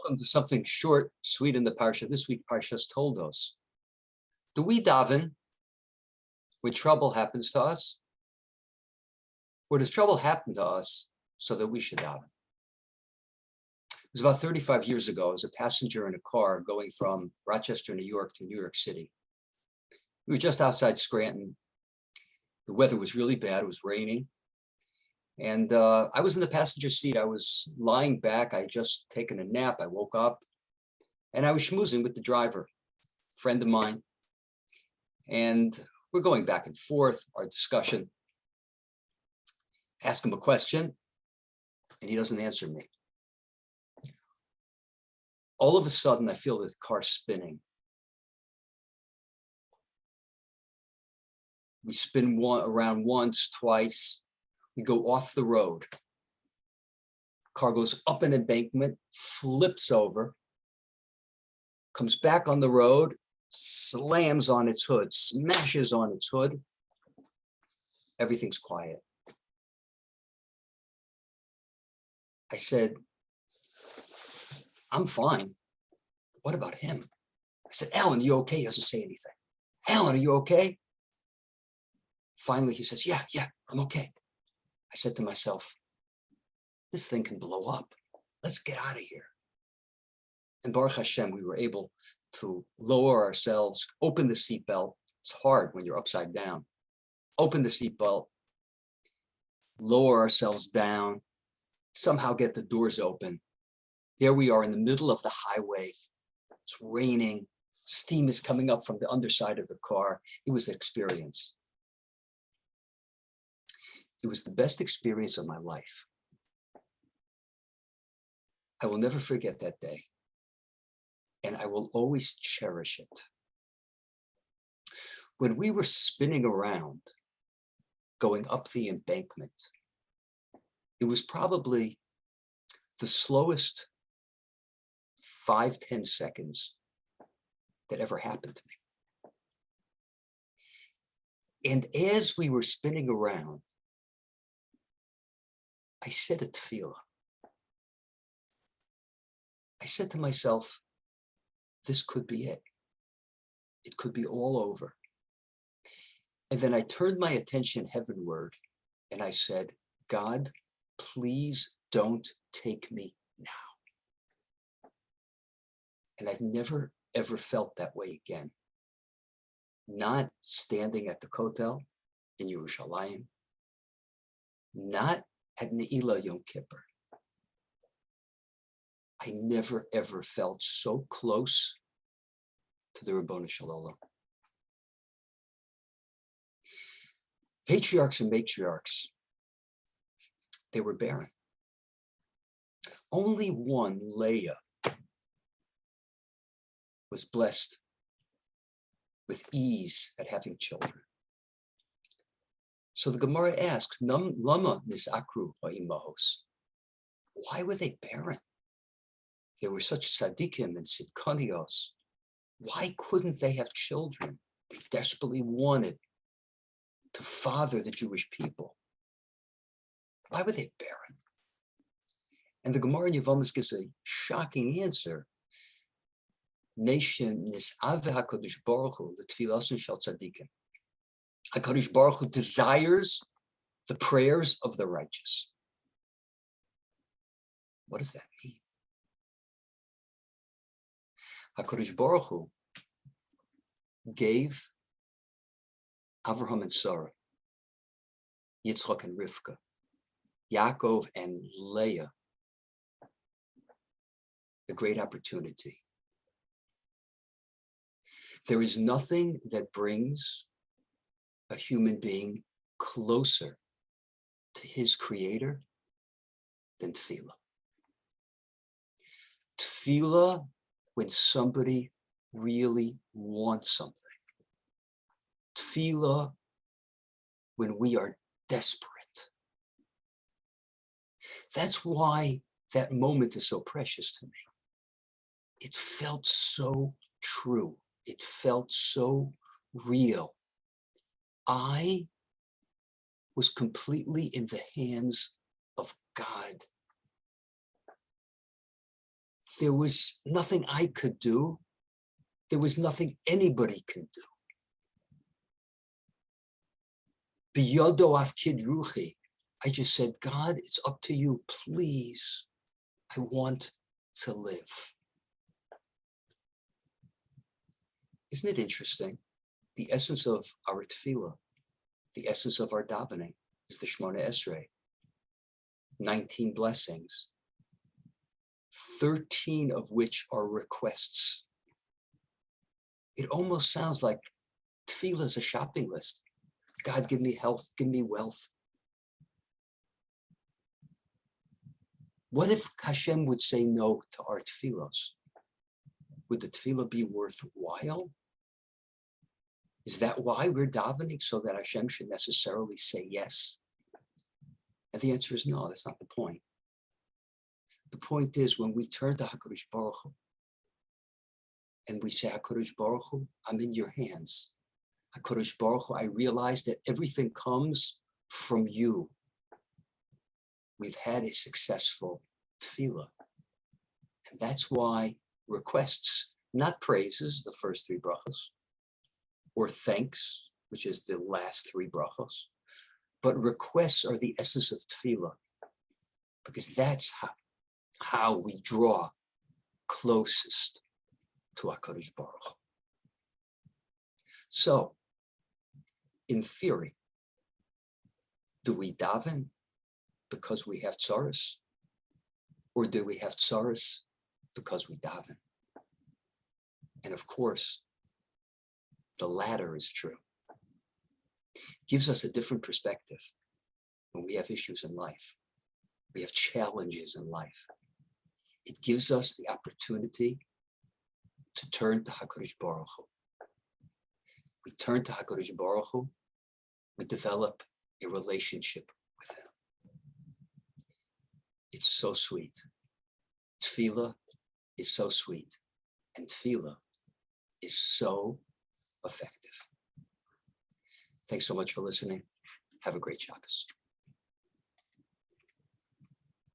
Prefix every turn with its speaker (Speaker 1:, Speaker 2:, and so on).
Speaker 1: Welcome to something short, sweet in the Parsha. This week, Parshas Toldos. Do we daven when trouble happens to us? Or does trouble happen to us so that we should daven? It was about 35 years ago. I was a passenger in a car going from Rochester, New York to New York City. We were just outside Scranton. The weather was really bad. It was raining. And I was in the passenger seat. I was lying back. I had just taken a nap. I woke up and I was schmoozing with the driver, a friend of mine. And we're going back and forth, our discussion. Ask him a question and he doesn't answer me. All of a sudden, I feel the car spinning. We spin around once, twice. We go off the road. Car goes up an embankment, flips over, comes back on the road, slams on its hood, smashes on its hood. Everything's quiet. I said, I'm fine. What about him? I said, Alan, you okay? He doesn't say anything. Alan, are you okay? Finally, he says, yeah, I'm okay. I said to myself, this thing can blow up. Let's get out of here. And Baruch Hashem, we were able to lower ourselves, open the seatbelt. It's hard when you're upside down. Open the seatbelt, lower ourselves down, somehow get the doors open. There we are in the middle of the highway. It's raining. Steam is coming up from the underside of the car. It was an experience. It was the best experience of my life. I will never forget that day. And I will always cherish it. When we were spinning around, going up the embankment, it was probably the slowest 5-10 seconds that ever happened to me. And as we were spinning around, I said a tefillah. I said to myself, this could be it. It could be all over. And then I turned my attention heavenward and I said, God, please don't take me now. And I've never, ever felt that way again. Not standing at the Kotel in Yerushalayim, not at Ne'ilah Yom Kippur. I never, ever felt so close to the Ribono Shel Olam. Patriarchs and matriarchs, they were barren. Only one, Leah, was blessed with ease at having children. So the Gemara asks, Lama nisakru ha'imahos? Why were they barren? They were such tzaddikim and tzidkanios. Why couldn't they have children? They desperately wanted to father the Jewish people. Why were they barren? And the Gemara in Yevamos gives a shocking answer. Nation nis'ave HaKadosh Baruch Hu l'tfilason shel tzaddikim. HaKadosh Baruch Hu desires the prayers of the righteous. What does that mean? HaKadosh Baruch Hu gave Avraham and Sarah, Yitzchak and Rivka, Yaakov and Leah, a great opportunity. There is nothing that brings a human being closer to his creator than tefillah. Tefillah when somebody really wants something. Tefillah when we are desperate. That's why that moment is so precious to me. It felt so true. It felt so real. I was completely in the hands of God. There was nothing I could do. There was nothing anybody can do. Biyodo afkid ruchi. I just said, God, it's up to you. Please, I want to live. Isn't it interesting? The essence of our tefillah, the essence of our davening is the Shemona Esrei. 19 blessings, 13 of which are requests. It almost sounds like tefillah is a shopping list. God, give me health, give me wealth. What if Hashem would say no to our tefillos? Would the tefillah be worthwhile? Is that why we're davening, so that Hashem should necessarily say yes? And the answer is no, that's not the point. The point is, when we turn to HaKadosh Baruch Hu and we say, HaKadosh Baruch Hu, I'm in your hands. HaKadosh Baruch Hu, I realize that everything comes from you. We've had a successful tefillah. And that's why requests, not praises, the first 3 brachos, or thanks, which is the last 3 brachos, but requests are the essence of tefillah, because that's how we draw closest to HaKadosh Baruch Hu. So, in theory, do we daven because we have tzaros, or do we have tzaros because we daven? And of course, the latter is true. Gives us a different perspective when we have issues in life. We have challenges in life. It gives us the opportunity to turn to HaKadosh Baruch Hu. We turn to HaKadosh Baruch Hu, we develop a relationship with him. It's so sweet. Tefillah is so sweet, and tefillah is so effective. Thanks so much for listening. Have a great Shabbos.